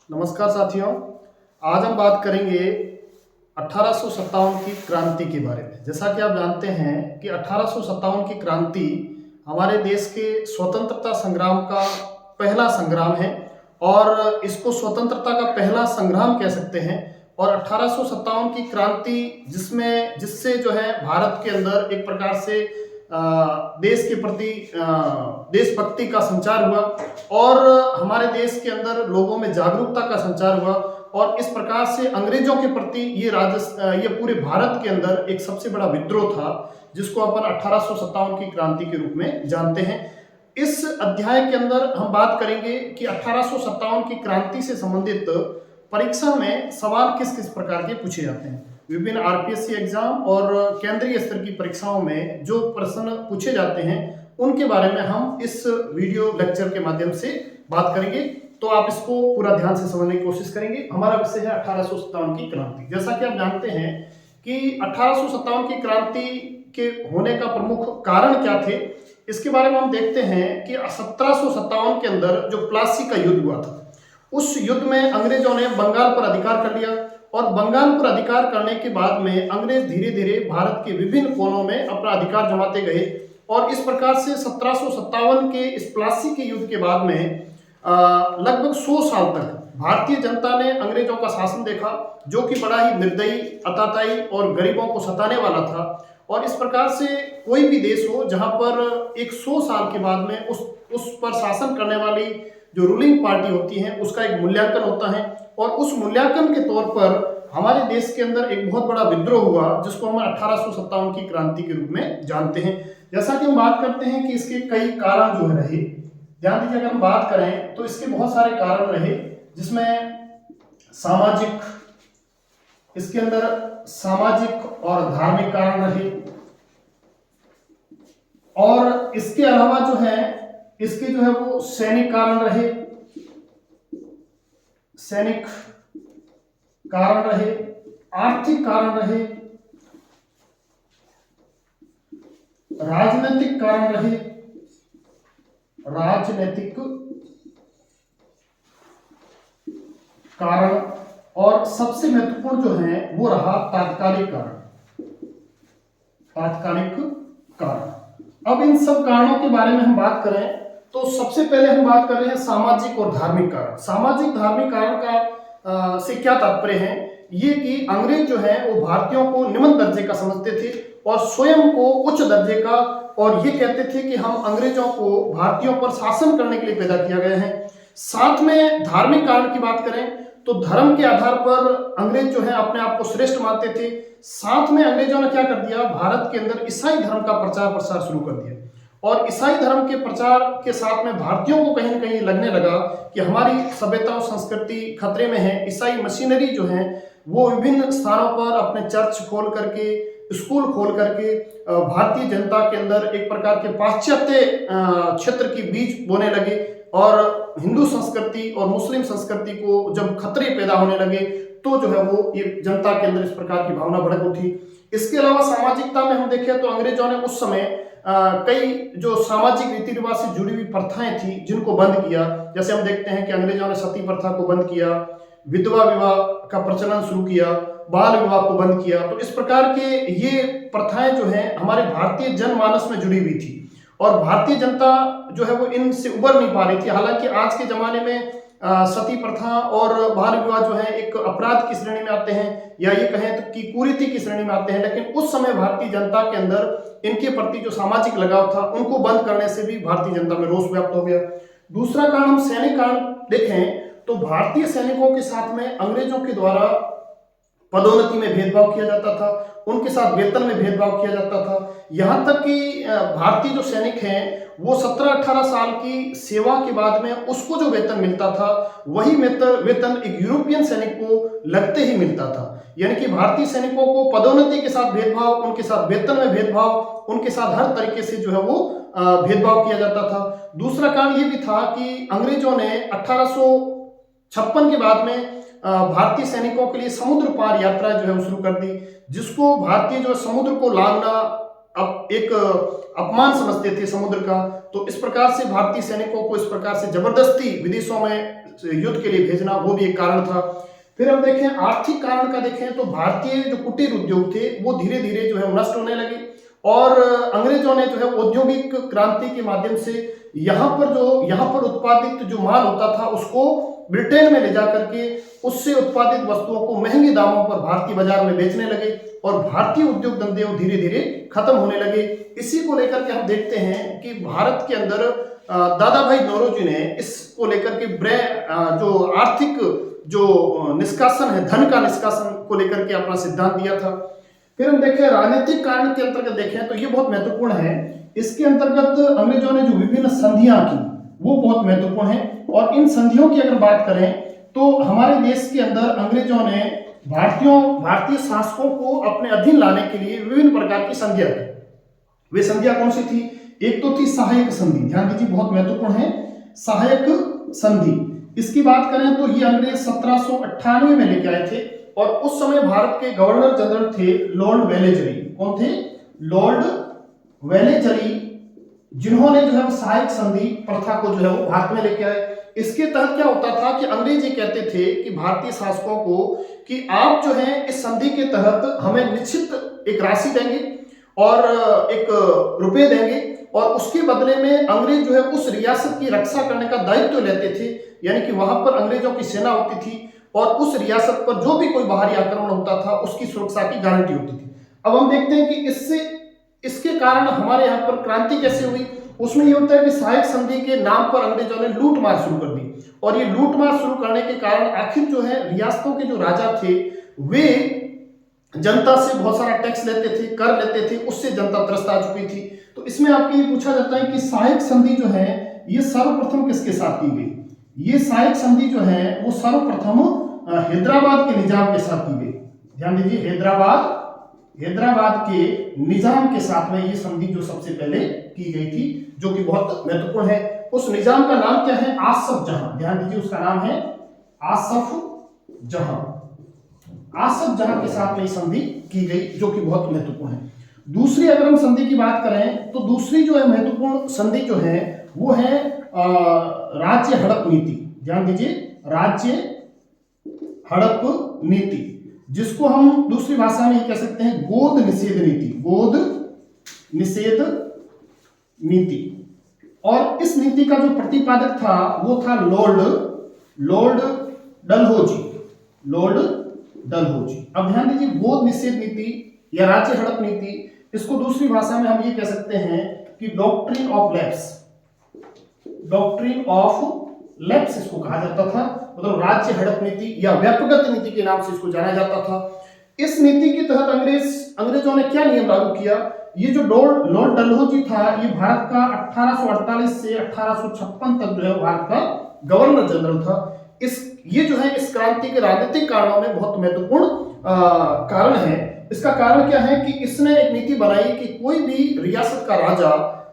नमस्कार साथियों। आज हम बात करेंगे 1857 की क्रांति के बारे में। जैसा कि आप जानते हैं कि 1857 की क्रांति हमारे देश के स्वतंत्रता संग्राम का पहला संग्राम है और इसको स्वतंत्रता का पहला संग्राम कह सकते हैं। और 1857 की क्रांति जिससे जो है भारत के अंदर एक प्रकार से देश के प्रति देशभक्ति का संचार हुआ और हमारे देश के अंदर लोगों में जागरूकता का संचार हुआ और इस प्रकार से अंग्रेजों के प्रति ये पूरे भारत के अंदर एक सबसे बड़ा विद्रोह था जिसको अपन 1857 की क्रांति के रूप में जानते हैं। इस अध्याय के अंदर हम बात करेंगे कि 1857 की क्रांति से संबंधित परीक्षा में सवाल किस किस प्रकार के पूछे जाते हैं। विभिन्न आरपीएससी एग्जाम और केंद्रीय स्तर की परीक्षाओं में जो प्रश्न पूछे जाते हैं उनके बारे में हम इस वीडियो लेक्चर के माध्यम से बात करेंगे, तो आप इसको पूरा ध्यान से समझने की कोशिश करेंगे। हमारा विषय है 1857 की क्रांति। जैसा कि आप जानते हैं कि 1857 की क्रांति के होने का प्रमुख कारण क्या थे, इसके बारे में हम देखते हैं कि 1757 के अंदर जो प्लासी का युद्ध हुआ था, उस युद्ध में अंग्रेजों ने बंगाल पर अधिकार कर लिया और बंगाल पर अधिकार करने के बाद में अंग्रेज धीरे धीरे भारत के विभिन्न कोनों में अपना अधिकार जमाते गए और इस प्रकार से 1757 के इस प्लासी के युद्ध के बाद में लगभग 100 साल तक भारतीय जनता ने अंग्रेजों का शासन देखा, जो कि बड़ा ही निर्दयी, अताताई और गरीबों को सताने वाला था। और इस प्रकार से कोई भी देश हो जहां पर एक 100 साल के बाद में उस पर शासन करने वाली जो रूलिंग पार्टी होती है उसका एक मूल्यांकन होता है और उस मूल्यांकन के तौर पर हमारे देश के अंदर एक बहुत बड़ा विद्रोह हुआ जिसको हम 1857 की क्रांति के रूप में जानते हैं। जैसा कि हम बात करते हैं कि इसके कई कारण जो है रहे, ध्यान दीजिए, अगर हम बात करें तो इसके बहुत सारे कारण रहे, जिसमें सामाजिक, इसके अंदर सामाजिक और धार्मिक कारण रहे और इसके अलावा जो है इसके जो है वो सैनिक कारण रहे, सैनिक कारण रहे, आर्थिक कारण रहे, राजनीतिक कारण रहे, राजनीतिक कारण और सबसे महत्वपूर्ण जो है वो रहा तात्कालिक कारण, तात्कालिक कारण। अब इन सब कारणों के बारे में हम बात करें तो सबसे पहले हम बात कर रहे हैं सामाजिक और धार्मिक कारण। सामाजिक धार्मिक कारण का से क्या तात्पर्य है, ये कि अंग्रेज जो है वो भारतीयों को निम्न दर्जे का समझते थे और स्वयं को उच्च दर्जे का, और ये कहते थे कि हम अंग्रेजों को भारतीयों पर शासन करने के लिए पैदा किया गया है। साथ में धार्मिक कारण की बात करें तो धर्म के आधार पर अंग्रेज जो है अपने आप को श्रेष्ठ मानते थे। साथ में अंग्रेजों ने क्या कर दिया, भारत के अंदर ईसाई धर्म का प्रचार प्रसार शुरू कर दिया और ईसाई धर्म के प्रचार के साथ में भारतीयों को कहीं न कहीं लगने लगा कि हमारी सभ्यता और संस्कृति खतरे में है। ईसाई मशीनरी जो है वो विभिन्न स्थानों पर अपने चर्च खोल करके, स्कूल खोल करके भारतीय जनता के अंदर एक प्रकार के पाश्चात्य क्षेत्र की बीज बोने लगे और हिंदू संस्कृति और मुस्लिम संस्कृति को जब खतरे पैदा होने लगे तो जो है वो ये जनता के अंदर इस प्रकार की भावना भड़क उठी। इसके अलावा सामाजिकता में हम देखें तो अंग्रेजों ने उस समय कई जो सामाजिक रीति रिवाज से जुड़ी हुई प्रथाएं थी जिनको बंद किया। जैसे हम देखते हैं कि अंग्रेजों ने सती प्रथा को बंद किया, विधवा विवाह का प्रचलन शुरू किया, बाल विवाह को बंद किया। तो इस प्रकार के ये प्रथाएं जो हैं हमारे भारतीय जनमानस में जुड़ी हुई थी और भारतीय जनता जो है वो इनसे उबर नहीं पा रही थी। हालांकि आज के जमाने में सती प्रथा और बाल विवाह जो है एक अपराध की श्रेणी में आते हैं या ये कहें तो कि कुरीति की श्रेणी में आते हैं, लेकिन उस समय भारतीय जनता के अंदर इनके प्रति जो सामाजिक लगाव था उनको बंद करने से भी भारतीय जनता में रोष व्याप्त हो गया। दूसरा कारण हम सैनिक कारण देखें तो भारतीय सैनिकों के साथ में अंग्रेजों के द्वारा पदोन्नति में भेदभाव किया जाता था, उनके साथ वेतन में भेदभाव किया जाता था। यहाँ तक कि भारतीय जो सैनिक हैं वो 17-18 साल की सेवा के बाद में उसको जो वेतन मिलता था वही वेतन एक यूरोपियन सैनिक को लगते ही मिलता था। यानी कि भारतीय सैनिकों को पदोन्नति के साथ भेदभाव, उनके साथ वेतन में भेदभाव, उनके साथ हर तरीके से जो है वो भेदभाव किया जाता था। दूसरा कारण ये भी था कि अंग्रेजों ने 1856 के बाद में भारतीय सैनिकों के लिए समुद्र पार यात्रा जो है वो शुरू कर दी, जिसको भारतीय जो समुद्र को लांघना अब एक अपमान समझते थे समुद्र का। तो इस प्रकार से भारतीय सैनिकों को इस प्रकार से जबरदस्ती विदेशों में युद्ध के लिए भेजना, वो भी एक कारण था। फिर हम देखें आर्थिक कारण का देखें तो भारतीय जो कुटीर उद्योग थे वो धीरे धीरे जो है नष्ट होने लगे और अंग्रेजों ने जो है औद्योगिक क्रांति के माध्यम से यहाँ पर उत्पादित जो माल होता था उसको ब्रिटेन में ले जा करके उससे उत्पादित वस्तुओं को महंगे दामों पर भारतीय बाजार में बेचने लगे और भारतीय उद्योग धंधे धीरे धीरे खत्म होने लगे। इसी को लेकर के हम देखते हैं कि भारत के अंदर दादा भाई नौरोजी ने इसको लेकर के जो आर्थिक जो निष्कासन है, धन का निष्कासन को लेकर के अपना सिद्धांत दिया था। फिर हम देखें राजनीतिक कारण के अंतर्गत देखें तो ये बहुत महत्वपूर्ण है। इसके अंतर्गत अंग्रेजों ने जो विभिन्न संधियां की वो बहुत महत्वपूर्ण है और इन संधियों की अगर बात करें तो हमारे देश के अंदर अंग्रेजों ने भारतीय शासकों को अपने अधीन लाने के लिए विभिन्न प्रकार की संधियां की। वे संधियां कौन सी थी? एक तो थी सहायक संधि, ध्यान दीजिए बहुत महत्वपूर्ण है, सहायक संधि। इसकी बात करें तो ये अंग्रेज 1798 में लेके आए थे और उस समय भारत के गवर्नर जनरल थे लॉर्ड वेलेजरी। कौन थे? लॉर्ड वेलेजरी, जिन्होंने जो है सहायक संधि प्रथा को जो है वो भारत में लेके आए। इसके तहत क्या होता था कि अंग्रेज ये कहते थे कि भारतीय शासकों को कि आप जो है इस संधि के तहत हमें निश्चित एक राशि देंगे और एक रुपए देंगे और उसके बदले में अंग्रेज जो है उस रियासत की रक्षा करने का दायित्व लेते थे, यानी कि वहां पर अंग्रेजों की सेना होती थी और उस रियासत पर जो भी कोई बाहरी आक्रमण होता था उसकी सुरक्षा की गारंटी होती थी। अब हम देखते हैं कि इसके कारण हमारे यहाँ पर क्रांति कैसे हुई। उसमें ये होता है कि सहायक संधि के नाम पर अंग्रेजों ने लूट मार शुरू कर दी और ये लूट मार शुरू करने के कारण आखिर जो है रियासतों के जो राजा थे वे जनता से बहुत सारा टैक्स लेते थे, कर लेते थे, उससे जनता त्रस्त आ चुकी थी। तो इसमें आपके ये पूछा जाता है कि सहायक संधि जो है ये सर्वप्रथम किसके साथ की गई? ये सहायक संधि जो है वो सर्वप्रथम हैदराबाद के निजाम के साथ की गई। ध्यान दीजिए, हैदराबाद के निजाम के साथ में ये संधि जो सबसे पहले की गई थी, जो कि बहुत महत्वपूर्ण है। उस निजाम का नाम क्या है? आसफ जहां। ध्यान दीजिए, उसका नाम है आसफ जहां। आसफ जहां के साथ में ये संधि की गई, जो कि बहुत महत्वपूर्ण है। दूसरी अगर हम संधि की बात करें तो दूसरी जो है महत्वपूर्ण संधि जो है वो है राज्य हड़प नीति। ध्यान दीजिए, राज्य हड़प नीति, जिसको हम दूसरी भाषा में ये कह सकते हैं गोद निषेध नीति। गोद निषेध नीति। और इस नीति का जो प्रतिपादक था वो था लॉर्ड डलहौजी। अब ध्यान दीजिए, गोद निषेध नीति या राज्य हड़प नीति, इसको दूसरी भाषा में हम ये कह सकते हैं कि डॉक्ट्रिन ऑफ लैप्स इसको कहा जाता था। मतलब राज्य हड़प नीति या व्यापकगत नीति के नाम से इसको जाना जाता था। इस नीति के तहत अंग्रेजों ने क्या नियम लागू किया? ये जो लॉर्ड डलहौजी था ये भारत का 1848 से 1856 तक जो है भारत का गवर्नर जनरल था। ये जो है इस क्रांति के राजनीतिक कारणों में बहुत महत्वपूर्ण कारण है। इसका कारण क्या है कि इसने एक नीति बनाई कि कोई भी रियासत का राजा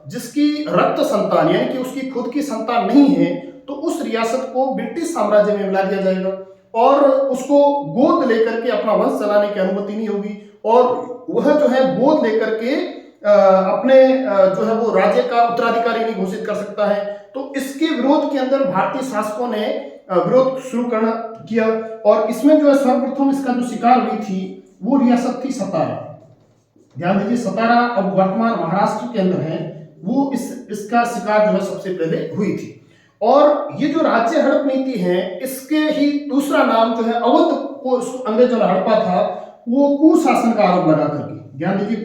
जिसकी रक्त संतान यानी कि उसकी खुद की संतान नहीं है तो उस रियासत को ब्रिटिश साम्राज्य में मिला दिया जाएगा और उसको गोद लेकर के अपना वंश चलाने की अनुमति नहीं होगी और वह जो है गोद लेकर के अपने जो है वो राज्य का उत्तराधिकारी नहीं घोषित कर सकता है। तो इसके विरोध के अंदर भारतीय शासकों ने विरोध शुरू करना किया और इसमें जो है सर्वप्रथम इसका जो शिकार हुई थी वो रियासत थी सतारा। ध्यान दीजिए, सतारा अब वर्तमान महाराष्ट्र के अंदर है, वो इसका शिकार जो है सबसे पहले हुई थी। और ये जो राज्य हड़प नीति है इसके ही दूसरा नाम जो है अवध को अंग्रेजों ने हड़पा था, वो कुशासन का आरोप लगा करके। ध्यान दीजिए,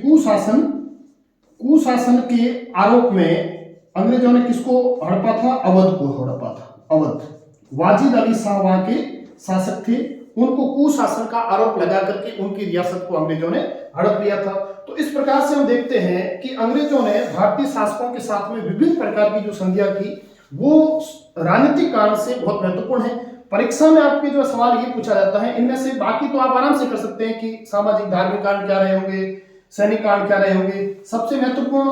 कुशासन के आरोप में अंग्रेजों ने किसको हड़पा था? अवध को हड़पा था। अवध, वाजिद अली शाह वहां के शासक थे, उनको कुशासन का आरोप लगा करके उनकी रियासत को अंग्रेजों ने हड़प लिया था। तो इस प्रकार से हम देखते हैं कि अंग्रेजों ने भारतीय शासकों के साथ में विभिन्न प्रकार की जो संधियां की वो राजनीतिक कारण से बहुत महत्वपूर्ण है। परीक्षा में आपके जो सवाल ये पूछा जाता है, इनमें से बाकी तो आप आराम से कर सकते हैं कि सामाजिक धार्मिक कारण क्या रहे होंगे, सैनिक कारण क्या रहे होंगे। सबसे महत्वपूर्ण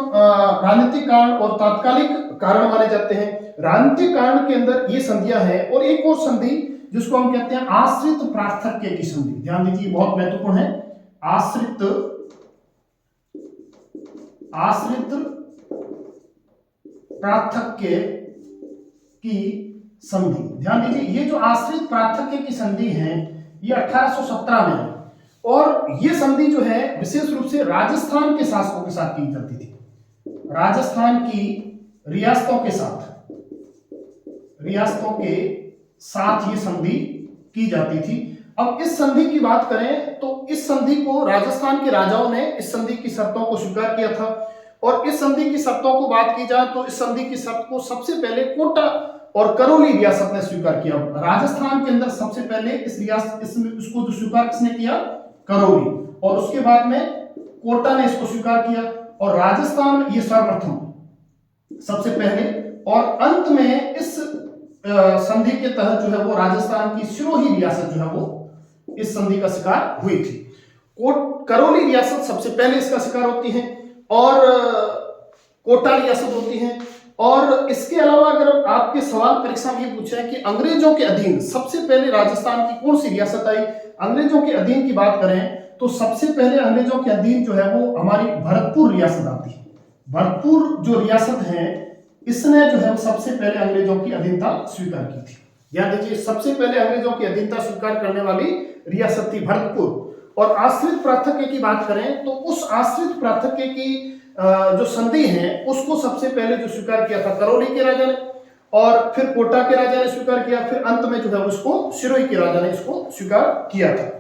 राजनीतिक कारण और तात्कालिक कारण माने जाते हैं। राजनीतिक कारण के अंदर ये संधियां हैं और एक और संधि जिसको हम कहते हैं आश्रित प्रार्थक्य की संधि। ध्यान दीजिए, बहुत महत्वपूर्ण है। आश्रित प्रार्थक्य की संधि। ध्यान दीजिए, ये जो आश्रित प्रार्थक्य की संधि है ये 1817 में है, और ये संधि जो है विशेष रूप से राजस्थान के शासकों के साथ की जाती थी। राजस्थान की रियासतों के साथ ये संधि की जाती थी। अब इस संधि की बात करें तो इस संधि को राजस्थान के राजाओं ने इस संधि की शर्तों को स्वीकार किया था, और इस संधि की शर्तों को बात की जाए तो इस संधि की शर्त को सबसे पहले कोटा और करौली रियासत ने स्वीकार किया। राजस्थान के अंदर सबसे पहले इसको जो स्वीकार किसने किया? करौली, और उसके बाद में कोटा ने इसको स्वीकार किया, और राजस्थान ये सर्वप्रथम सबसे पहले, और अंत में इस संधि के तहत जो है वो राजस्थान की सिरोही रियासत जो है वो इस संधि का शिकार हुई थी। करौली रियासत सबसे पहले इसका शिकार होती है, और कोटा रियासत होती है। और इसके अलावा अगर आपके सवाल परीक्षा में ये पूछा है कि अंग्रेजों के अधीन सबसे पहले राजस्थान की कौन सी रियासत आई, अंग्रेजों के अधीन की बात करें तो सबसे पहले अंग्रेजों के अधीन जो है वो हमारी भरतपुर रियासत आती है। भरतपुर जो रियासत है इसने जो है सबसे पहले अंग्रेजों की अधीनता स्वीकार की थी। ध्यान दीजिए, सबसे पहले अंग्रेजों की अधीनता स्वीकार करने वाली रियासत थी भरतपुर। और आश्रित प्रार्थक्य की बात करें तो उस आश्रित प्रार्थक्य की जो संधि है उसको सबसे पहले जो स्वीकार किया था करौली के राजा ने, और फिर कोटा के राजा ने स्वीकार किया, फिर अंत में जो है उसको सिरोही के राजा ने इसको स्वीकार किया था।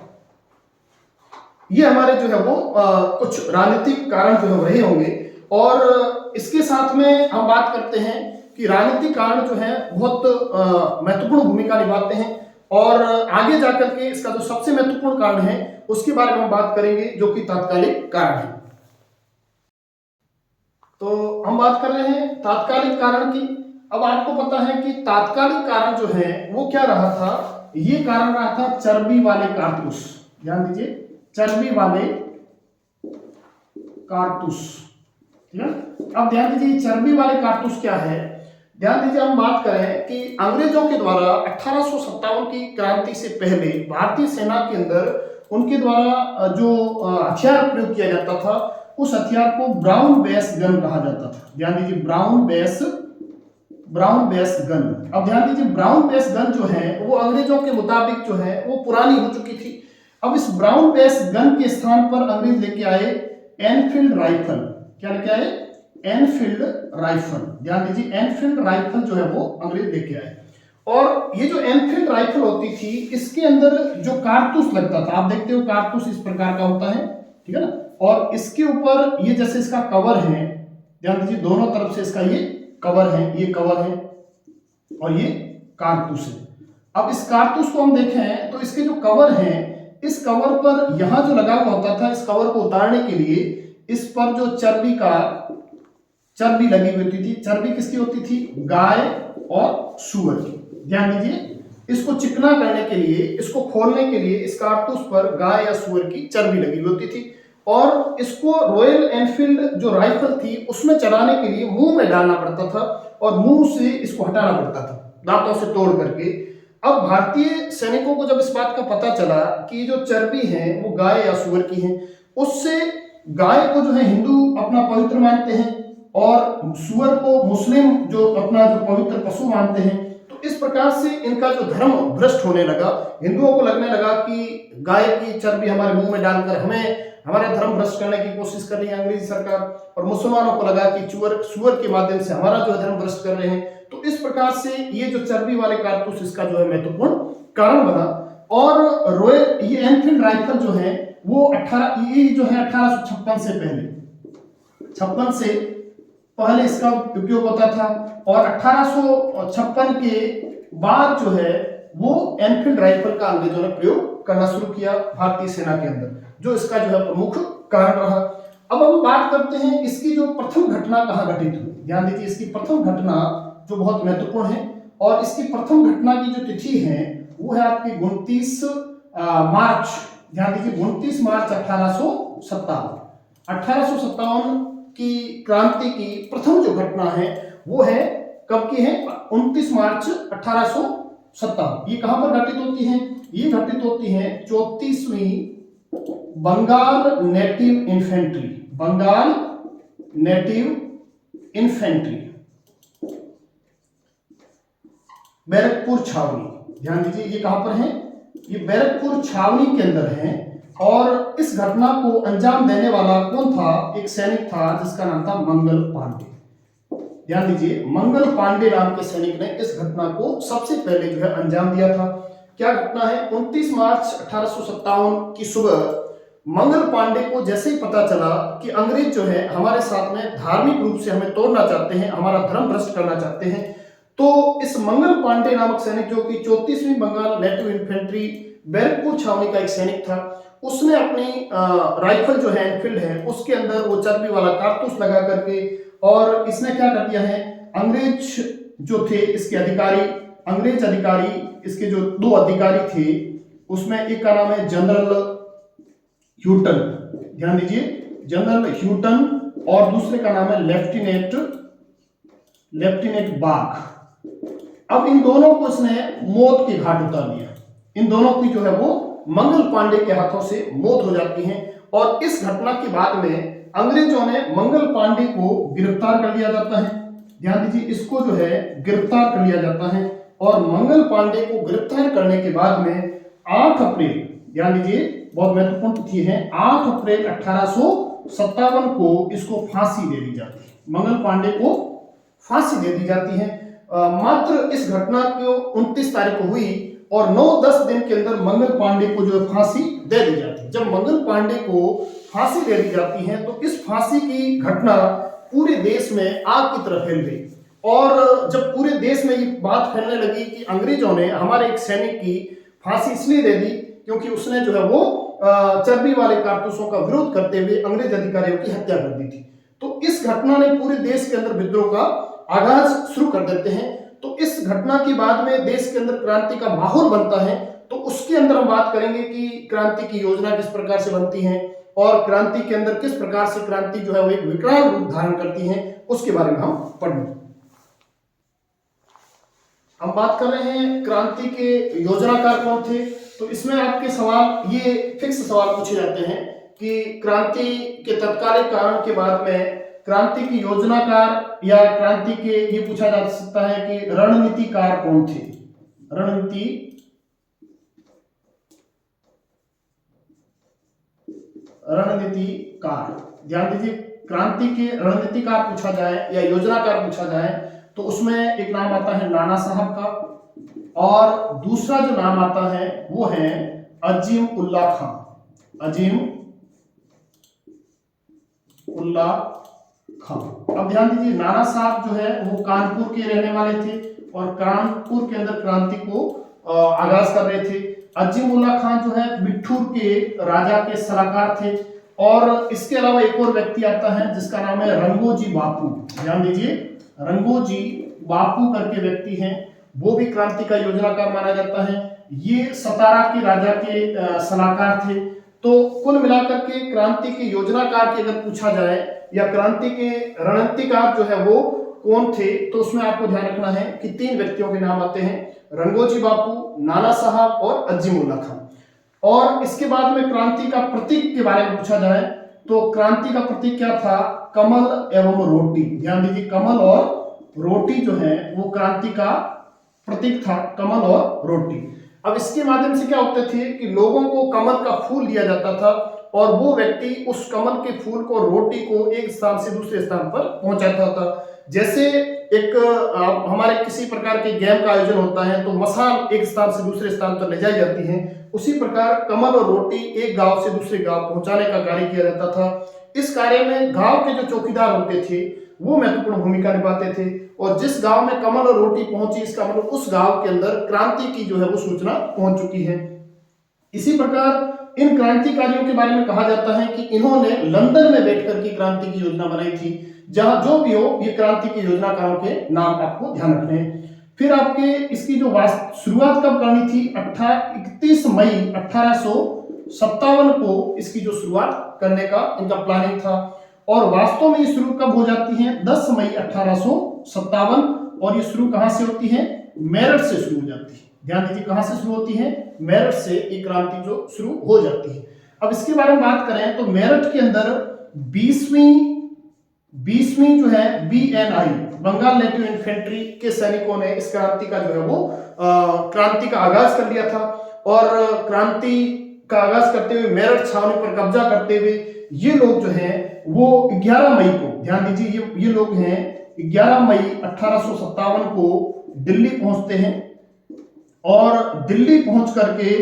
ये हमारे जो है वो कुछ राजनीतिक कारण जो है रहे होंगे, और इसके साथ में हम बात करते हैं कि राजनीतिक कारण जो है बहुत महत्वपूर्ण भूमिका निभाते हैं, और आगे जाकर के इसका जो सबसे महत्वपूर्ण कारण है उसके बारे में हम बात करेंगे जो कि तात्कालिक कारण है। तो हम बात कर रहे हैं तात्कालिक कारण की। अब आपको पता है कि तात्कालिक कारण जो है वो क्या रहा था, ये कारण रहा था चर्बी वाले कारतूस। ध्यान दीजिए, चर्बी वाले कारतूस, ठीक है। अब ध्यान दीजिए, चर्बी वाले कारतूस क्या है। ध्यान दीजिए, हम बात करें कि अंग्रेजों के द्वारा 1857 की क्रांति से पहले भारतीय सेना के अंदर उनके द्वारा जो हथियार प्रयोग किया जाता था उस हथियार को ब्राउन बेस गन कहा जाता था। ध्यान दीजिए, ब्राउन बेस गन। अब ध्यान दीजिए, ब्राउन बेस गन जो है वो अंग्रेजों के मुताबिक जो है वो पुरानी हो चुकी थी। अब इस ब्राउन बेस गन के स्थान पर अंग्रेज लेके आए एनफील्ड राइफल। क्या लेके आए? Enfield rifle. ध्यान दीजिए, एनफील्ड राइफल जो है वो अंग्रेज लेके आए, और ये जो एनफील्ड राइफल होती थी इसके अंदर जो कारतूस लगता था, आप देखते हो कारतूस इस प्रकार का होता है, ठीक है ना, और इसके ऊपर ये जैसे इसका कवर है, ध्यान दीजिए दोनों तरफ से इसका ये कवर है, ये कवर है और ये कारतूस है। अब इस कारतूस को हम देखें तो इसके जो कवर है, इस कवर पर यहां जो लगा हुआ होता था, इस कवर को उतारने के लिए इस पर जो चर्बी लगी हुई होती थी। चर्बी किसकी होती थी? गाय और सूअर की। ध्यान दीजिए, इसको चिकना करने के लिए, इसको खोलने के लिए इस कारतूस पर गाय या सूअर की चर्बी लगी हुई होती थी, और इसको रॉयल एनफील्ड जो राइफल थी उसमें चलाने के लिए मुंह में डालना पड़ता था, और मुंह से इसको हटाना पड़ता था दांतों से तोड़ करके। अब भारतीय सैनिकों को जब इस बात का पता चला कि जो चर्बी है वो गाय या सूअर की है, उससे गाय को जो है हिंदू अपना पवित्र मानते हैं और सूअर को मुस्लिम जो अपना जो पवित्र पशु मानते हैं, तो इस प्रकार से इनका जो धर्म भ्रष्ट होने लगा। हिंदुओं को लगने लगा कि गाय की चर्बी हमारे मुंह में डालकर हमारे धर्म भ्रष्ट करने की कोशिश कर रही है अंग्रेजी सरकार, और मुसलमानों को लगा कि सूअर के माध्यम से हमारा जो धर्म भ्रष्ट कर रहे हैं। तो इस प्रकार से ये जो चर्बी वाले कारतूस इसका जो है महत्वपूर्ण कारण बना। और रॉयल ये एनफील्ड राइफल जो है वो 1856 से पहले इसका उपयोग होता था, और 1856 के बाद जो है वो एनफील्ड राइफल का अंग्रेजों ने प्रयोग करना शुरू किया भारतीय सेना के अंदर, जो इसका जो है प्रमुख कारण रहा। अब हम बात करते हैं इसकी जो प्रथम घटना कहाँ घटित हुई। ध्यान दीजिए, इसकी प्रथम घटना जो बहुत महत्वपूर्ण है, और इसकी प्रथम घटना की जो तिथि है वो है आपकी 29 मार्च। ध्यान दीजिए, 29 मार्च 1857 की क्रांति की प्रथम जो घटना है वो है कब की है? 29 मार्च 1857। ये कहां पर घटित होती है? ये घटित होती है 34वीं बंगाल नेटिव इन्फेंट्री बैरकपुर छावनी। ध्यान दीजिए ये कहां पर है, ये बैरकपुर छावनी के अंदर है। और इस घटना को अंजाम देने वाला कौन था, एक सैनिक था जिसका नाम था मंगल पांडे। ध्यान दीजिए मंगल पांडे नाम के सैनिक ने इस घटना को सबसे पहले जो है अंजाम दिया था। क्या घटना है, 29 मार्च 1857 की सुबह मंगल पांडे को जैसे ही पता चला कि अंग्रेज जो है हमारे साथ में धार्मिक रूप से हमें तोड़ना चाहते हैं, हमारा धर्म भ्रष्ट करना चाहते हैं, तो इस मंगल पांडे नामक सैनिक जो कि 34वीं बंगाल नेटिव इन्फेंट्री बैरकपुर छावनी का एक सैनिक था, उसने अपनी राइफल जो है एनफील्ड है उसके अंदर वो चर्बी वाला कारतूस लगा करके, और इसने क्या कर दिया है, अंग्रेज जो थे इसके अधिकारी, अंग्रेज अधिकारी इसके जो दो अधिकारी थे उसमें एक का नाम है जनरल ह्यूटन। ध्यान दीजिए जनरल ह्यूटन, और दूसरे का नाम है लेफ्टिनेंट बाग। अब इन दोनों को इसने मौत के घाट उतार दिया। इन दोनों की जो है वो मंगल पांडे के हाथों से मौत हो जाती है। और इस घटना के बाद में अंग्रेजों ने मंगल पांडे को गिरफ्तार कर लिया जाता है। ध्यान दीजिए इसको जो है गिरफ्तार कर लिया जाता है। और मंगल पांडे को गिरफ्तार करने के बाद में 8 अप्रैल, ध्यान दीजिए बहुत महत्वपूर्ण तिथि है, 8 अप्रैल 1857 को इसको फांसी दे दी जाती है। मंगल पांडे को फांसी दे दी जाती है। मात्र इस घटना को 29 तारीख को हुई और 9-10 दिन के अंदर मंगल पांडे को जो है फांसी दे दी जाती है। जब मंगल पांडे को फांसी दे दी जाती है तो इस फांसी की घटना पूरे देश में आग की तरह फैल गई। और जब पूरे देश में ये बात फैलने लगी कि अंग्रेजों ने हमारे एक सैनिक की फांसी इसलिए दे दी क्योंकि उसने जो है वो चर्बी वाले कारतूसों का विरोध करते हुए अंग्रेज अधिकारियों की हत्या कर दी थी। तो इस घटना ने पूरे देश के अंदर विद्रोह का आगाज शुरू कर देते हैं। तो इस घटना के बाद में देश के अंदर क्रांति का माहौल बनता है। तो उसके अंदर हम बात करेंगे कि क्रांति की योजना किस प्रकार से बनती है और क्रांति के अंदर किस प्रकार से क्रांति जो है वो एक विकराल रूप धारण करती है, उसके बारे में हम पढ़ेंगे। हम बात कर रहे हैं क्रांति के योजनाकार कौन थे। तो इसमें आपके सवाल ये फिक्स सवाल पूछे जाते हैं कि क्रांति के तत्कालिक कारण के बाद में क्रांति की योजनाकार या क्रांति के, ये पूछा जा सकता है कि रणनीतिकार कौन थे। रणनीतिकार, ध्यान दीजिए क्रांति के रणनीतिकार पूछा जाए या योजनाकार पूछा जाए तो उसमें एक नाम आता है नाना साहब का, और दूसरा जो नाम आता है वो है अजीम उल्ला खां। अजीम उल्ला खां। अब ध्यान दीजिए नाना साहब जो है वो कानपुर के रहने वाले थे और कानपुर के अंदर क्रांति को आगाज कर रहे थे। अजीम उल्ला खां जो है बिठूर के राजा के सलाहकार थे। और इसके अलावा एक और व्यक्ति आता है जिसका नाम है रंगोजी बापू। ध्यान दीजिए रंगोजी बापू करके व्यक्ति हैं, वो भी क्रांति का योजनाकार माना जाता है। ये सतारा के राजा के सलाहकार थे। तो कुल मिलाकर के क्रांति के योजनाकार की अगर पूछा जाए या क्रांति के रणनीतिकार जो है वो कौन थे, तो उसमें आपको ध्यान रखना है कि 3 व्यक्तियों के नाम आते हैं, रंगोजी बापू, नाना साहब और अजीम उल्ला खां। और इसके बाद में क्रांति का प्रतीक के बारे में पूछा जाए तो क्रांति का प्रतीक क्या था, कमल एवं रोटी। ध्यान दीजिए कमल और रोटी जो है वो क्रांति का प्रतीक था, कमल और रोटी। अब इसके माध्यम से क्या होते थे कि लोगों को कमल का फूल दिया जाता था और वो व्यक्ति उस कमल के फूल को, रोटी को एक स्थान से दूसरे स्थान पर पहुंचाता था। जैसे एक हमारे किसी प्रकार के गेम का आयोजन होता है तो मसाल एक स्थान से दूसरे स्थान पर ले जाई जाती है, उसी प्रकार कमल और रोटी एक गांव से दूसरे गांव पहुंचाने का कार्य किया जाता था। इस कार्य में गांव के जो चौकीदार होते थे वो महत्वपूर्ण भूमिका निभाते थे और जिस गांव में कमल और रोटी पहुंची इसका मतलब उस गांव के अंदर क्रांति की जो है वो सूचना पहुंच चुकी है। इसी प्रकार इन क्रांतिकारियों के बारे में कहा जाता है कि इन्होंने लंदन में बैठकर की क्रांति की योजना बनाई थी। जहां जो भी हो ये क्रांति की योजनाकारों के नाम आपको ध्यान रखने हैं। फिर आपके इसकी जो शुरुआत कब करनी थी, 31 मई 1857 को इसकी जो शुरुआत करने का इनका प्लानिंग था और वास्तव में ये शुरू कब हो जाती है, 10 मई 1857। और ये शुरू कहां से होती है, मेरठ से शुरू हो जाती है। ध्यान दीजिए कहां से शुरू होती है, मेरठ से ये क्रांति जो शुरू हो जाती है। अब इसके बारे में बात करें तो मेरठ के अंदर 20वीं जो है BNI बंगाल नेटिव इन्फेंट्री के सैनिकों ने इस क्रांति का जो है वो क्रांति का आगाज कर लिया था। और क्रांति का आगाज करते हुए मेरठ छावनी पर कब्जा करते हुए ये लोग जो हैं वो 11 मई को, ध्यान दीजिए, ये लोग हैं 11 मई 1857 को दिल्ली पहुंचते हैं। और दिल्ली पहुंच करके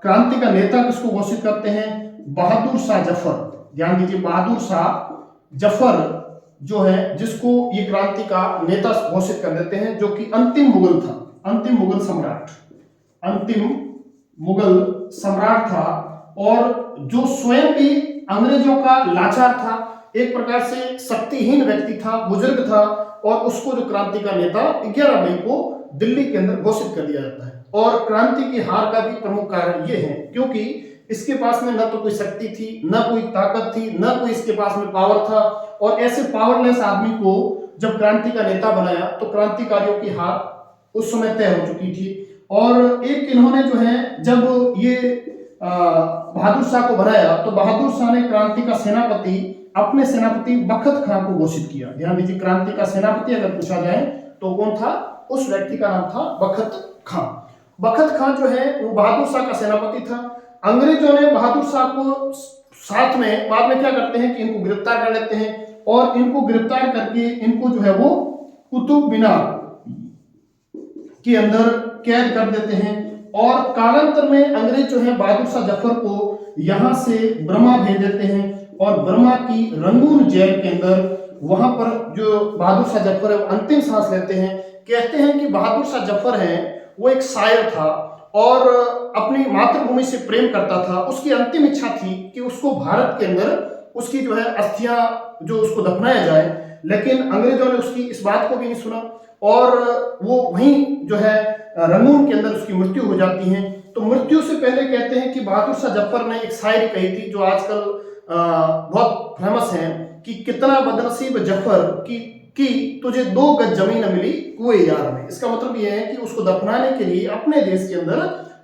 क्रांति का नेता किसको घोषित करते हैं? बहादुर शाह जफर। ध्यान दीजिए, बहादुर शाह जफर जो है, जिसको ये क्रांति का नेता घोषित कर देते हैं, जो कि अंतिम मुगल था, अंतिम मुगल सम्राट, अंतिम मुगल सम्राट था। और जो स्वयं भी अंग्रेजों का लाचार था, एक प्रकार से शक्तिहीन व्यक्ति था, बुजुर्ग था, और उसको जो क्रांति का नेता 11 मई को दिल्ली के अंदर घोषित कर दिया जाता है। और क्रांति की हार का भी प्रमुख कारण ये है क्योंकि इसके पास में न तो कोई शक्ति थी, न कोई ताकत थी, न कोई इसके पास में पावर था। और ऐसे पावरलेस आदमी को जब क्रांति का नेता बनाया तो क्रांतिकारियों की हार उस समय तय हो चुकी थी। और एक इन्होंने जो है, जब ये बहादुर शाह को बनाया तो बहादुर शाह ने क्रांति का सेनापति, अपने सेनापति बखत खां को घोषित किया। ध्यान दीजिए, क्रांति का सेनापति अगर पूछा जाए तो कौन था? उस व्यक्ति का नाम था बखत खां। बखत खां जो है वो बहादुर शाह का सेनापति था। अंग्रेजों ने बहादुर शाह को साथ में बाद में क्या करते हैं कि इनको गिरफ्तार कर लेते हैं, और इनको गिरफ्तार करके इनको जो है वो कुतुब मीनार के अंदर कैद कर देते हैं। और कालांतर में अंग्रेज जो है बहादुर शाह जफर को यहां से बर्मा भेज देते हैं, और बर्मा की रंगून जेल के अंदर वहां पर जो बहादुर शाह जफर है वो अंतिम सांस लेते हैं। कहते हैं कि बहादुर शाह जफर है वो एक शायर था और अपनी मातृभूमि से प्रेम करता था। उसकी अंतिम इच्छा थी कि उसको भारत के अंदर उसकी जो है अस्थियां जो उसको दफनाया जाए, लेकिन अंग्रेजों ने उसकी इस बात को भी नहीं सुना, और वो वहीं जो है रंगून के अंदर उसकी मृत्यु हो जाती है। तो मृत्यु से पहले कहते हैं कि बहादुर शाह जफर ने एक शायरी कही थी जो आजकल बहुत फेमस है कि कितना बदनसीब जफर कि तुझे 2 गज जमीन मिली कुएं यार में। इसका मतलब यह है कि उसको दफनाने के लिए अपने देश के अंदर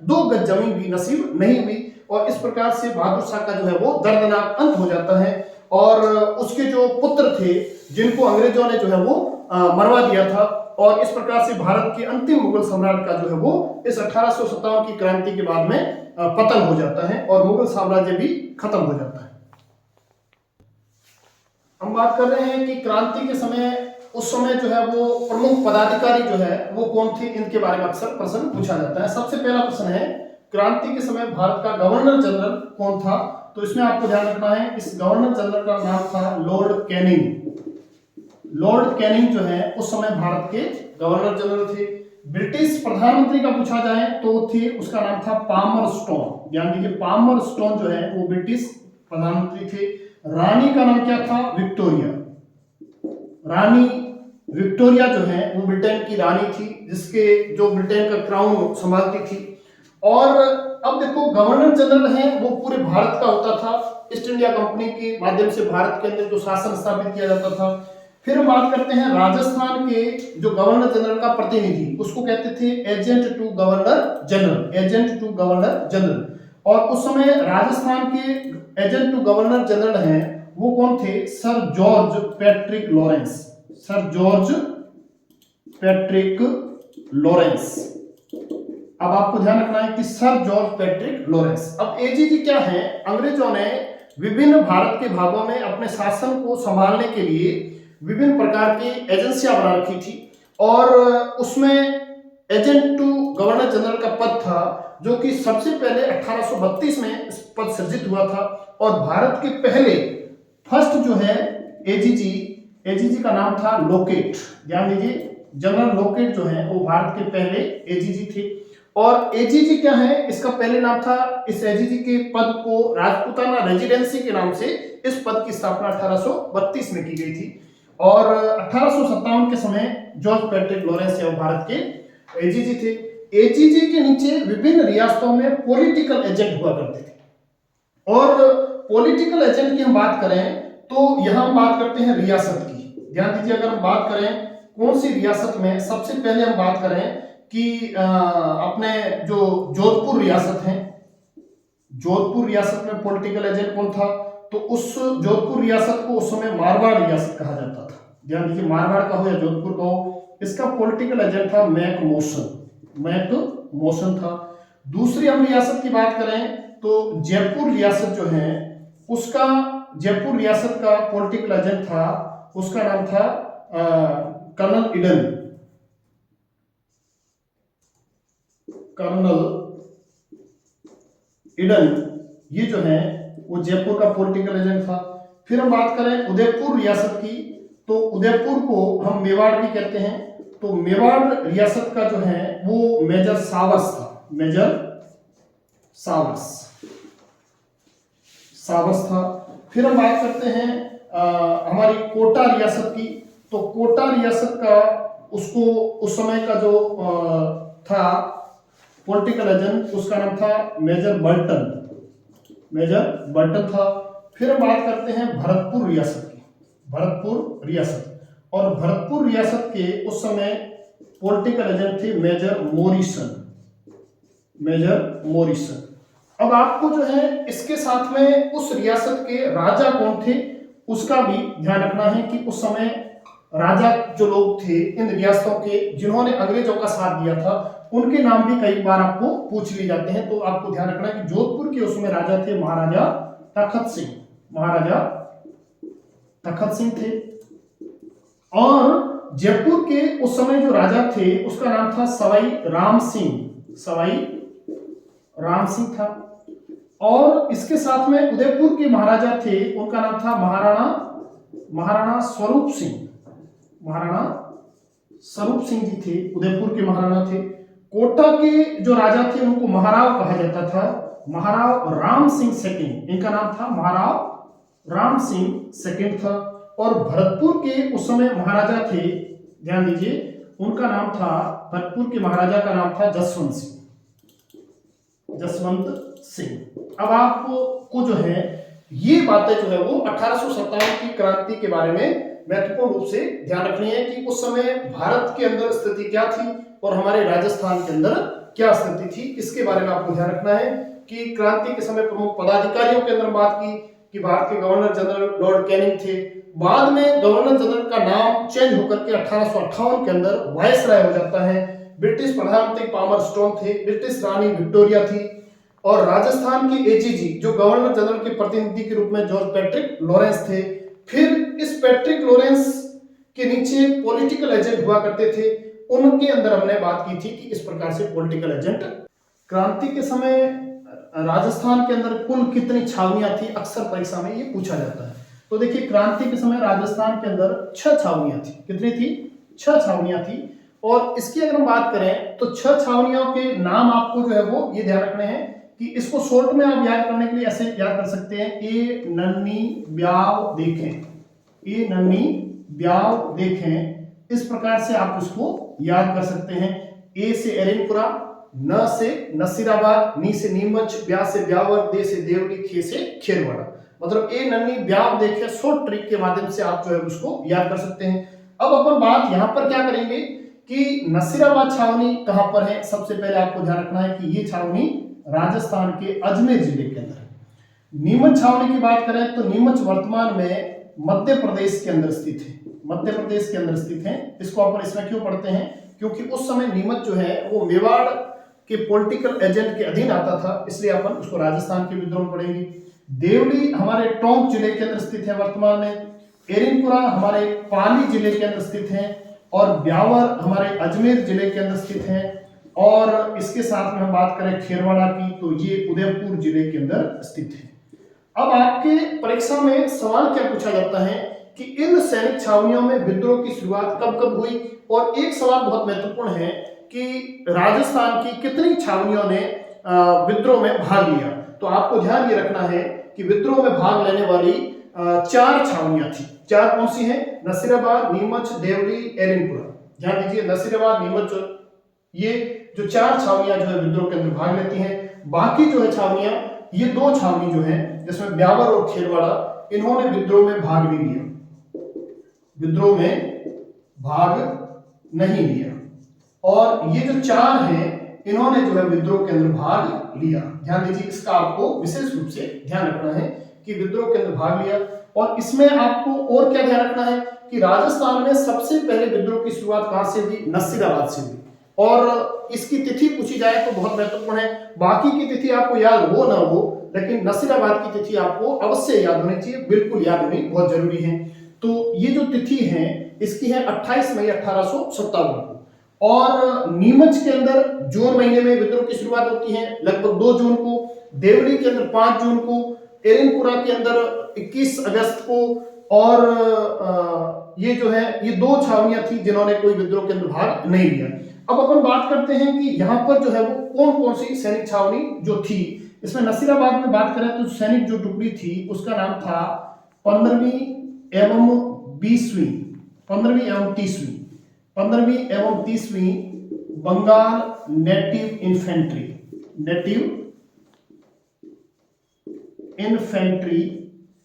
2 गज जमीन भी नसीब नहीं हुई। और इस प्रकार से बहादुर शाह का जो है वो दर्दनाक अंत हो जाता है। और उसके जो पुत्र थे जिनको अंग्रेजों ने जो है वो मरवा दिया था। और इस प्रकार से भारत के अंतिम मुगल सम्राट का जो है वो इस 1857 की क्रांति के बाद में पतन हो जाता है और मुगल साम्राज्य भी खत्म हो जाता है। हम बात कर रहे हैं कि क्रांति के समय उस समय जो है वो प्रमुख पदाधिकारी जो है वो कौन थे, इनके बारे में अक्सर प्रश्न पूछा जाता है। सबसे पहला प्रश्न है क्रांति के समय भारत का गवर्नर जनरल कौन था? तो इसमें आपको ध्यान रखना है इस गवर्नर जनरल का नाम था लॉर्ड कैनिंग। लॉर्ड कैनिंग जो है उस समय भारत के गवर्नर जनरल थे। ब्रिटिश प्रधानमंत्री का पूछा जाए तो थे, उसका नाम था पामर स्टोन। ध्यान दीजिए, पामर स्टोन जो है वो ब्रिटिश प्रधानमंत्री थे। रानी का नाम क्या था? विक्टोरिया। रानी विक्टोरिया जो है वो ब्रिटेन की रानी थी, जिसके जो ब्रिटेन का क्राउन संभालती थी। और अब देखो, गवर्नर जनरल है वो पूरे भारत का होता था। ईस्ट इंडिया कंपनी के माध्यम से भारत के अंदर जो शासन स्थापित किया जाता था। फिर हम बात करते हैं राजस्थान के जो गवर्नर जनरल का प्रतिनिधि, उसको कहते थे agent to governor general, agent to governor general. और उस समय राजस्थान के एजेंट टू गवर्नर जनरल हैं वो कौन थे? Sir George Patrick Lawrence. Sir George Patrick Lawrence. अब आपको ध्यान रखना है कि सर जॉर्ज पैट्रिक लॉरेंस। अब एजीजी क्या है? अंग्रेजों ने विभिन्न भारत के भागों में अपने शासन को संभालने के लिए विभिन्न प्रकार की एजेंसियां बना रखी थी, और उसमें एजेंट टू गवर्नर जनरल का पद था, जो कि सबसे पहले 1832 में इस पद सृजित हुआ था। और भारत के पहले फर्स्ट जो है एजीजी का नाम था लोकेट। ध्यान दीजिए, जनरल लोकेट जो है वो भारत के पहले एजीजी थे। और एजीजी क्या है? इसका पहले नाम था, इस एजीजी के पद को राजपूताना रेजिडेंसी के नाम से इस पद की स्थापना 1832 में की गई थी। और 1857 के समय जॉर्ज पैट्रिक लॉरेंस भारत के एजीजी थे। एजीजी के नीचे विभिन्न रियासतों में पॉलिटिकल एजेंट हुआ करते थे। और पॉलिटिकल एजेंट की हम बात करें तो यहां हम बात करते हैं रियासत की। ध्यान दीजिए, अगर हम बात करें कौन सी रियासत में, सबसे पहले हम बात करें कि अपने जो जोधपुर रियासत है, जोधपुर रियासत में पॉलिटिकल एजेंट कौन था? तो उस जोधपुर रियासत को उस समय मारवाड़ रियासत कहा जाता था। ध्यान दीजिए, मारवाड़ का हो या जोधपुर का हो, इसका पॉलिटिकल एजेंट था मैक मोशन था। दूसरी हम रियासत की बात करें तो जयपुर रियासत जो है उसका, जयपुर रियासत का पॉलिटिकल एजेंट था, उसका नाम था कर्नल ईडन, ये जो है वो जयपुर का पॉलिटिकल एजेंट था। फिर हम बात करें उदयपुर रियासत की, तो उदयपुर को हम मेवाड़ भी कहते हैं, तो मेवाड़ रियासत का जो है वो मेजर सावस था, सावस था। फिर हम बात करते हैं हमारी कोटा रियासत की, तो कोटा रियासत का उसको उस समय का जो था पॉलिटिकल एजेंट, उसका नाम था मेजर बर्टन था। फिर हम बात करते हैं भरतपुर रियासत की, और भरतपुर रियासत के उस समय पॉलिटिकल एजेंट थे मेजर मोरिसन। अब आपको जो है इसके साथ में उस रियासत के राजा कौन थे उसका भी ध्यान रखना है कि उस समय राजा जो लोग थे इन रियासतों के जिन्होंने अंग्रेजों का साथ दिया था, उनके नाम भी कई बार आपको पूछ लिए जाते हैं। तो आपको ध्यान रखना है कि जोधपुर के उसमें राजा थे महाराजा तखत सिंह थे, और जयपुर के उस समय जो राजा थे उसका नाम था सवाई राम सिंह था। और इसके साथ में उदयपुर के महाराजा थे, उनका नाम था महाराणा स्वरूप सिंह जी थे, उदयपुर के महाराणा थे। कोटा के जो राजा थे उनको महाराव कहा जाता था, महाराव राम सिंह सेकंड, इनका नाम था महाराव राम सिंह सेकंड था। और भरतपुर के उस समय महाराजा थे, ध्यान दीजिए, उनका नाम था, भरतपुर के महाराजा का नाम था जसवंत सिंह। अब आपको जो है ये बातें जो है वो 1857 की क्रांति के बारे में महत्वपूर्ण रूप से ध्यान रखनी है कि उस समय भारत के अंदर स्थिति क्या थी और हमारे राजस्थान के अंदर क्या स्थिति थी, इसके बारे में आपको ध्यान रखना है। कि क्रांति के समय प्रमुख पदाधिकारियों के अंदर बात की कि भारत के गवर्नर जनरल लॉर्ड कैनिंग थे। बाद में गवर्नर जनरल का नाम चेंज होकर के 1858 के अंदर वायसराय हो जाता है। ब्रिटिश प्रधानमंत्री पामर स्टोन थे, ब्रिटिश रानी विक्टोरिया थी, और राजस्थान के एजीजी जो गवर्नर जनरल के प्रतिनिधि के रूप में जॉर्ज पैट्रिक लॉरेंस थे। फिर इस पैट्रिक लॉरेंस के नीचे पॉलिटिकल एजेंट हुआ करते थे, उनके अंदर हमने बात की थी कि इस प्रकार से पॉलिटिकल एजेंट। क्रांति के समय राजस्थान के अंदर कुल कितनी छावनियां थी, अक्सर परीक्षा में ये पूछा जाता है। तो देखिए, क्रांति के समय राजस्थान के अंदर 6 छावनियां थी। कितनी थी? 6 छावनियां थी। और इसकी अगर हम बात करें तो 6 छावनियों के नाम आपको जो है वो ये ध्यान रखने हैं कि इसको शॉर्ट में आप याद करने के लिए ऐसे याद कर सकते हैं, ए नन्नी ब्याव देखें, इस प्रकार से आप उसको याद कर सकते हैं। ए से एरिनपुरा, न से नसीराबाद, नी से नीमच, ब्या से ब्यावर, दे से देवली, खे से खेरवाड़ा। मतलब ए नन्नी ब्याव देखे शॉर्ट ट्रिक के माध्यम से आप जो है उसको याद कर सकते हैं। अब अपन बात यहां पर क्या करेंगे कि नसीराबाद छावनी कहां पर है। सबसे पहले आपको ध्यान रखना है कि ये छावनी राजस्थान के अजमेर जिले के अंदर है। नीमच छावनी की बात करें तो नीमच वर्तमान में मध्य प्रदेश के अंदर स्थित है। इसको अपन इसमें क्यों पढ़ते हैं, क्योंकि उस समय नीमच जो है वो मेवाड़ के पॉलिटिकल एजेंट के अधीन आता था, इसलिए अपन उसको राजस्थान के विद्रोह में पढ़ेंगे। देवली हमारे टोंक जिले के अंदर स्थित है वर्तमान में। एरिनपुरा हमारे पाली जिले के अंदर स्थित है, और ब्यावर हमारे अजमेर जिले के अंदर स्थित है। और इसके साथ में हम बात करें खेरवाड़ा की तो ये उदयपुर जिले के अंदर स्थित है। अब आपके परीक्षा में सवाल क्या पूछा जाता है कि इन सैनिक छावनियों में विद्रोह की शुरुआत कब कब हुई। और एक सवाल बहुत महत्वपूर्ण है कि राजस्थान की कितनी छावनियों ने विद्रोह में भाग लिया। तो आपको ध्यान ये रखना है कि विद्रोह में भाग लेने वाली 4 छावनियां थी। 4 कौन सी हैं? नसीराबाद, नीमच, देवली, एरिनपुरा। ध्यान दीजिए, नसीराबाद, नीमच, ये जो 4 छावनियां जो है विद्रोह के अंदर भाग लेती हैं। बाकी जो है छावनियां, ये 2 छावनी जो है जिसमें ब्यावर और खेरवाड़ा, इन्होंने विद्रोह में भाग नहीं लिया, और ये जो 4 हैं इन्होंने जो है विद्रोह के अंदर भाग लिया। ध्यान दीजिए, इसका आपको विशेष रूप से ध्यान रखना है कि विद्रोह के अंदर भाग लिया। और इसमें आपको और क्या ध्यान रखना है कि राजस्थान में सबसे पहले विद्रोह की शुरुआत कहां से हुई? नसीराबाद से हुई। और इसकी तिथि पूछी जाए तो बहुत महत्वपूर्ण है। बाकी की तिथि आपको याद हो ना हो, लेकिन नसीराबाद की तिथि आपको अवश्य याद होनी चाहिए, बिल्कुल याद होनी बहुत जरूरी है। तो ये जो तिथि है इसकी है 28 मई 1857 को। और नीमच के अंदर जून महीने में विद्रोह की शुरुआत होती है, लगभग 2 जून को। देवली के अंदर 5 जून को। एरनपुरा के अंदर 21 अगस्त को। और ये जो है ये 2 छावनियां थी जिन्होंने कोई विद्रोह के अंदर भाग नहीं लिया। अब अपन बात करते हैं कि यहाँ पर जो है वो कौन कौन सी सैनिक छावनी जो थी। इसमें नसीराबाद में बात करें तो सैनिक जो टुकड़ी थी उसका नाम था 15वीं एवं 20वीं, 15वीं एवं 30वीं, 15वीं एवं 30वीं Bengal native infantry, native infantry,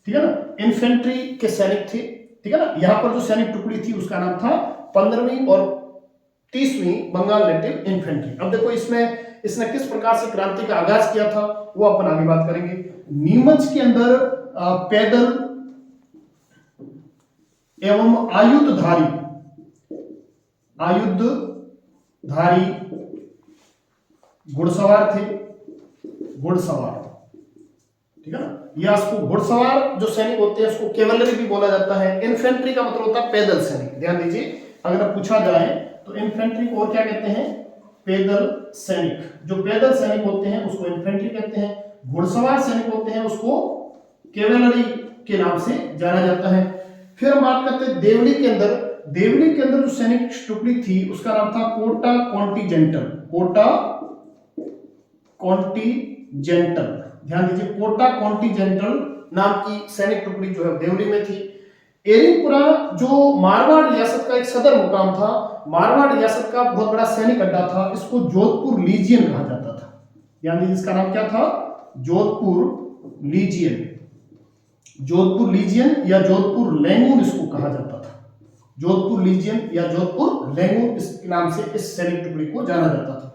ठीक है ना, इन्फेंट्री के सैनिक थे, ठीक है ना। यहां पर जो सैनिक टुकड़ी थी उसका नाम था 15वीं और 30वीं बंगाल नेटिव इन्फेंट्री। अब देखो इसमें इसने किस प्रकार से क्रांति का आगाज किया था वो अपन आगे बात करेंगे। नीमच के अंदर पैदल एवं आयुधधारी घुड़सवार थे, घुड़सवार, ठीक है ना। या उसको घुड़सवार जो सैनिक होते हैं उसको कैवलरी भी बोला जाता है। इन्फेंट्री का मतलब होता है पैदल सैनिक। ध्यान दीजिए, अगर पूछा जाए तो इन्फेंट्री को और क्या कहते हैं? पैदल सैनिक। जो पैदल सैनिक होते हैं उसको इन्फेंट्री कहते हैं। घुड़सवार सैनिक होते हैं उसको कैवलरी के नाम से जाना जाता है। फिर हम बात करते हैं देवली के अंदर। देवली के अंदर जो सैनिक टुकड़ी थी उसका नाम था कोटा कॉन्टिजेंटल, कोटा कॉन्टिजेंटल। ध्यान दीजिए, कोटा कॉन्टिजेंटल नाम की सैनिक टुकड़ी जो है देवली में थी। एरिपुरा जो मारवाड़ रियासत का एक सदर मुकाम था, मारवाड़ रियासत का बहुत बड़ा सैनिक अड्डा था, इसको जोधपुर लीजियन कहा जाता था। ध्यान दीजिए, इसका नाम क्या था? जोधपुर लीजियन, जोधपुर लीजियन या जोधपुर लैंगून इसको कहा जाता था। जोधपुर लीजियन या जोधपुर लैंगून इस नाम से इस सैनिक टुकड़ी को जाना जाता था।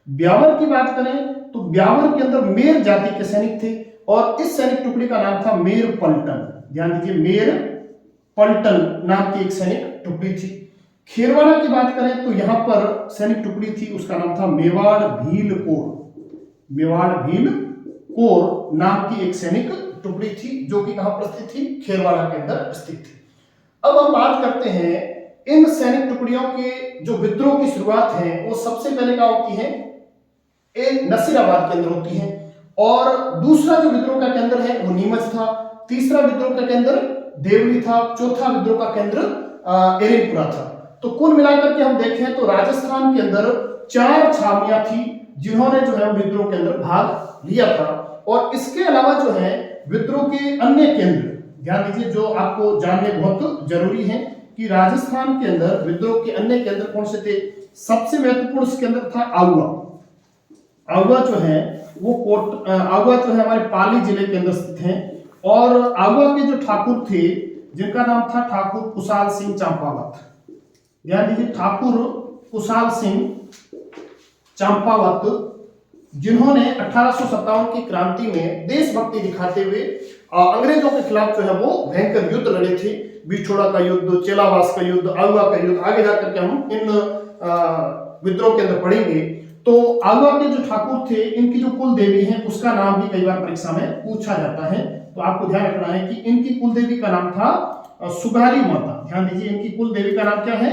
ब्यावर की बात करें तो ब्यावर के अंदर मेर जाति के सैनिक थे और इस सैनिक टुकड़ी का नाम था मेर पलटन। ध्यान दीजिए, मेर पलटन नाम की एक सैनिक टुकड़ी थी। खेरवाड़ा की बात करें तो यहां पर सैनिक टुकड़ी थी, उसका नाम था मेवाड़ भील कोर, मेवाड़ भील कोर नाम की एक सैनिक टुकड़ी थी जो कि कहां पर स्थित थी? खेरवाड़ा के अंदर स्थित थी। अब हम बात करते हैं इन सैनिक टुकड़ियों के जो विद्रोह की शुरुआत है वो सबसे पहले क्या होती है? एक नसीराबाद के अंदर होती है। और दूसरा जो विद्रोह का केंद्र है वो नीमच था। तीसरा विद्रोह का केंद्र देवली था। चौथा विद्रोह का केंद्र एरनपुरा था। तो कुल मिलाकर के हम देखें तो राजस्थान के अंदर 4 छावनियां थी जिन्होंने जो है विद्रोह के अंदर भाग लिया था। और इसके अलावा जो है विद्रोह के अन्य केंद्र, ध्यान दीजिए, जो आपको जानने बहुत जरूरी है कि राजस्थान के अंदर विद्रोह के अन्य केंद्र कौन से थे। सबसे महत्वपूर्ण केंद्र था आहुआ। आहुआ जो है वो आहुआ जो है हमारे पाली जिले के अंदर स्थित है। और आहुआ के जो ठाकुर थे जिनका नाम था ठाकुर कुशाल सिंह चंपावत। ध्यान दीजिए, ठाकुर कुशाल सिंह चंपावत जिन्होंने 1857 की क्रांति में देशभक्ति दिखाते हुए अंग्रेजों के खिलाफ जो है वो भयंकर युद्ध लड़े थे। बिछोड़ा का युद्ध, चेलावास का युद्ध, आहुआ का युद्ध, आगे जाकर के हम इन विद्रोह के अंदर पढ़ेंगे। तो आहुआ के जो ठाकुर थे इनकी जो कुल देवी है उसका नाम भी कई बार परीक्षा में पूछा जाता है। तो आपको ध्यान रखना है कि इनकी कुल देवी का नाम था सुगाली माता। ध्यान दीजिए, इनकी कुल देवी का नाम क्या है?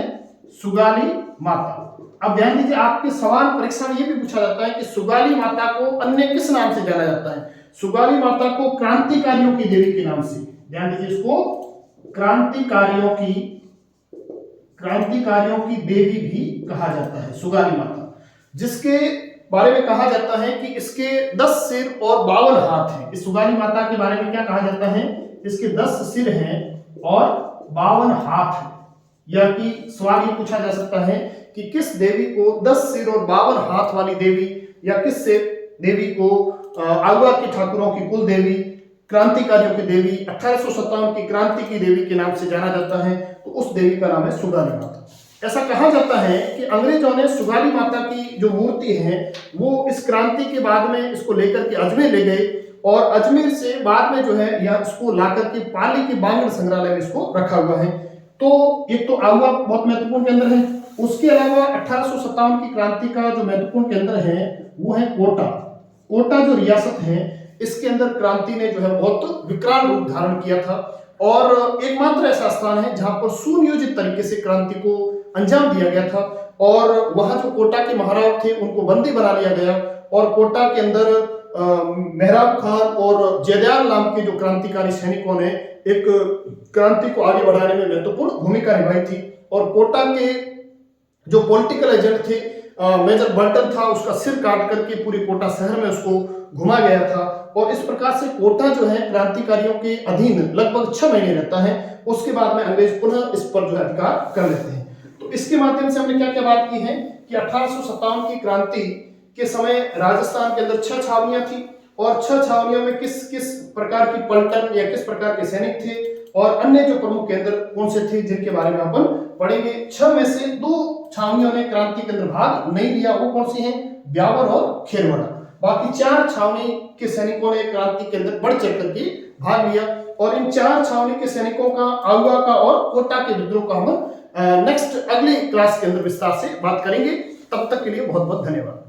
सुगाली माता। अब ध्यान दीजिए, आपके सवाल परीक्षा में यह भी पूछा जाता है कि सुगाली माता को अन्य किस नाम से जाना जाता है? सुगाली माता को क्रांतिकारियों की देवी के नाम से, ध्यान दीजिए, इसको क्रांतिकारियों की देवी भी कहा जाता है सुगाली माता, जिसके बारे में कहा जाता है कि इसके 10 सिर और 52 हाथ हैं। इस सुगाली माता के बारे में क्या कहा जाता है? इसके 10 सिर हैं और 52 हाथ हैं। या कि सवाल ये पूछा जा सकता है कि किस देवी को 10 सिर और 52 हाथ वाली देवी, या किस से देवी को आहुआ के ठाकुरों की कुल देवी, क्रांतिकारियों की देवी, 1857 की क्रांति की देवी के नाम से जाना जाता है? तो उस देवी का नाम है सुगाली माता। ऐसा कहा जाता है कि अंग्रेजों ने सुगाली माता की जो मूर्ति है वो इस क्रांति के बाद में इसको लेकर के अजमेर ले गए और अजमेर से बाद में जो है यह इसको लाकर के पाली के बांगड़ संग्रहालय में इसको रखा हुआ है। तो एक तो आहुआ बहुत महत्वपूर्ण केंद्र है, उसके अलावा 1857 की क्रांति का जो महत्वपूर्ण केंद्र है वो है कोटा। कोटा जो रियासत है इसके अंदर क्रांति ने जो है बहुत विकराल रूप धारण किया था और एकमात्र ऐसा स्थान है जहां पर सुनियोजित तरीके से क्रांति को अंजाम दिया गया था और वहां जो कोटा के महाराज थे उनको बंदी बना लिया गया और कोटा के अंदर मेहराब खान और जयदयाल नाम के जो क्रांतिकारी सैनिकों ने एक क्रांति को आगे बढ़ाने में महत्वपूर्ण भूमिका निभाई थी और कोटा के जो पॉलिटिकल एजेंट थे मेजर बर्टन था, उसका सिर काट करके पूरी कोटा शहर में उसको घुमा गया था और इस प्रकार से कोटा जो है क्रांतिकारियों के अधीन लगभग 6 महीने रहता है। उसके बाद में अंग्रेज पुनः इस पर जो है अधिकार कर लेते हैं। तो इसके माध्यम से हमने क्या क्या बात की है कि 1857 की क्रांति के समय राजस्थान के अंदर 6 छावनियां थी और 6 छावनियों में किस किस प्रकार की पलटन या किस प्रकार के सैनिक थे और अन्य जो प्रमुख केंद्र कौन से थे जिनके बारे में अपन पढ़ेंगे। 6 में से 2 छावनियों ने क्रांति के अंदर भाग नहीं लिया, वो कौन सी हैं? ब्यावर और खेरवाड़ा। बाकी 4 छावनी के सैनिकों ने क्रांति के अंदर बढ़ चढ़ करके भाग लिया और इन 4 छावनी के सैनिकों का, आहुआ का और कोटा के विद्रोह का हम नेक्स्ट अगली क्लास के अंदर विस्तार से बात करेंगे। तब तक के लिए बहुत बहुत धन्यवाद।